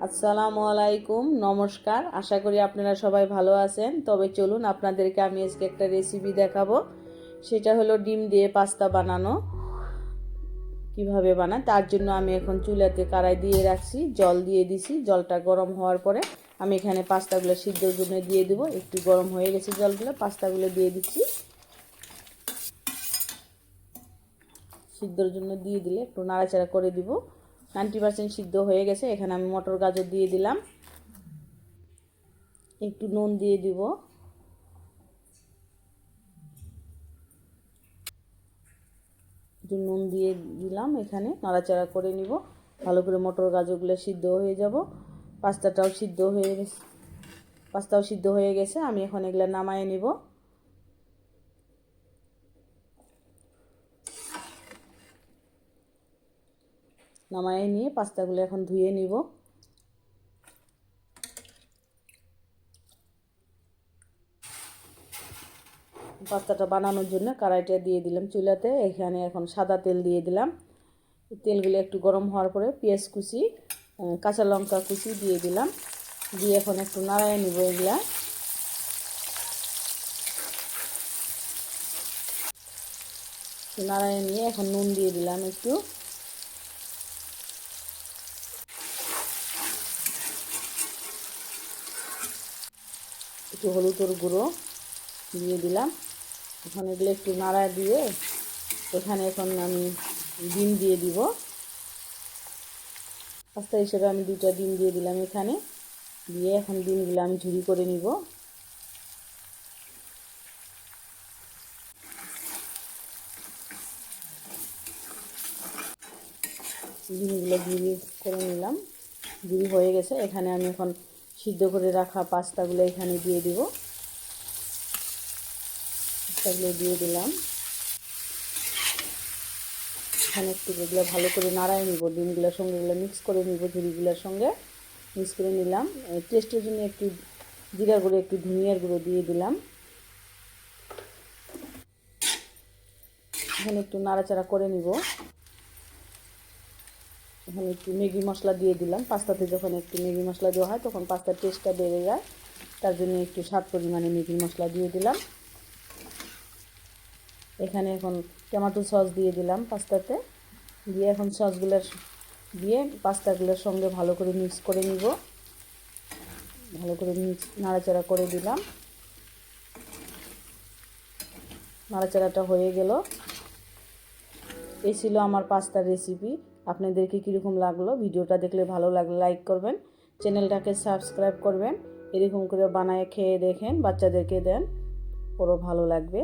আসসালামু আলাইকুম, নমস্কার। আশা করি আপনারা সবাই ভালো আছেন। তবে চলুন আপনাদেরকে আমি আজকে একটা রেসিপি দেখাবো। সেটা হলো ডিম দিয়ে পাস্তা বানানো। কিভাবে বানায় তার জন্য আমি এখন চুলাতে কড়াই দিয়ে রাখছি, জল দিয়ে দিছি। জলটা গরম হওয়ার পরে আমি এখানে পাস্তাগুলো সিদ্ধর জন্য দিয়ে দেব। একটু গরম হয়ে গেছে জলগুলো, পাস্তাগুলো দিয়ে দিচ্ছি। সিদ্ধর জন্য দিয়ে দিলে একটু নাড়াচাড়া করে দিব। 90% সিদ্ধ হয়ে গেছে। এখানে আমি মটর গাজর দিয়ে দিলাম, একটু নুন দিয়ে দিব, একটু নুন দিয়ে দিলাম। এখানে নাড়াচাড়া করে নিব ভালো করে। মটর গাজরগুলো সিদ্ধ হয়ে যাব। পাস্তাটাও সিদ্ধ হয়ে গেছে, আমি এখন এগুলো নামায়ে নিব। নামায়ে নিয়ে পাস্তাগুলো এখন ধুয়ে নিব। পাস্তাটা বানানোর জন্য কড়াইটা দিয়ে দিলাম চুলাতে। এখানে এখন সাদা তেল দিয়ে দিলাম। তেলগুলো একটু গরম হওয়ার পরে পেঁয়াজ কুচি, কাঁচা লঙ্কা কুচি দিয়ে দিলাম। দিয়ে এখন একটু নাড়ায় নিব এগুলা। নাড়ায় নিয়ে এখন নুন দিয়ে দিলাম, একটু একটু হলুদের গুঁড়ো দিয়ে দিলাম। এখন এগুলো একটু নাড়া দিয়ে এখানে এখন আমি ডিম দিয়ে দিব। পাস্তা হিসেবে আমি 2টা ডিম দিয়ে দিলাম এখানে। দিয়ে এখন ডিমগুলো আমি ঝুরি করে নিব। ডিমগুলো ঝুরি করে নিলাম, ঝুরি হয়ে গেছে। এখানে আমি এখন সিদ্ধ করে রাখা পাস্তাগুলো এখানে দিয়ে দিব। পাস্তাগুলো দিয়ে দিলাম। এখানে একটু এগুলো ভালো করে নাড়ায় নিব, ডিমগুলোর সঙ্গে এগুলো মিক্স করে নিব, ঝুড়িগুলোর সঙ্গে মিক্স করে নিলাম। টেস্টের জন্য একটু জিরা গুঁড়ো, একটু ধনিয়ার গুঁড়ো দিয়ে দিলাম। এখানে একটু নাড়াচাড়া করে নিব। এখানে একটু ম্যাগি মশলা দিয়ে দিলাম। পাস্তাতে যখন একটু ম্যাগি মশলা দেওয়া হয় তখন পাস্তার টেস্টটা বেড়ে যায়, তার জন্য একটু স্বাদ পরিমাণে ম্যাগি মশলা দিয়ে দিলাম। এখানে এখন টমেটো সস দিয়ে দিলাম পাস্তাতে। দিয়ে এখন সসগুলো দিয়ে পাস্তাগুলোর সঙ্গে ভালো করে মিক্স করে নিব। ভালো করে নাড়াচাড়া করে দিলাম। নাড়াচাড়াটা হয়ে গেল। এই ছিল আমার পাস্তার রেসিপি। আপনাদেরকে কীরকম লাগলো? ভিডিওটা দেখলে ভালো লাগলে লাইক করবেন, চ্যানেলটাকে সাবস্ক্রাইব করবেন। এরকম করে বানায় খেয়ে দেখেন, বাচ্চাদেরকে দেন, ওরও ভালো লাগবে।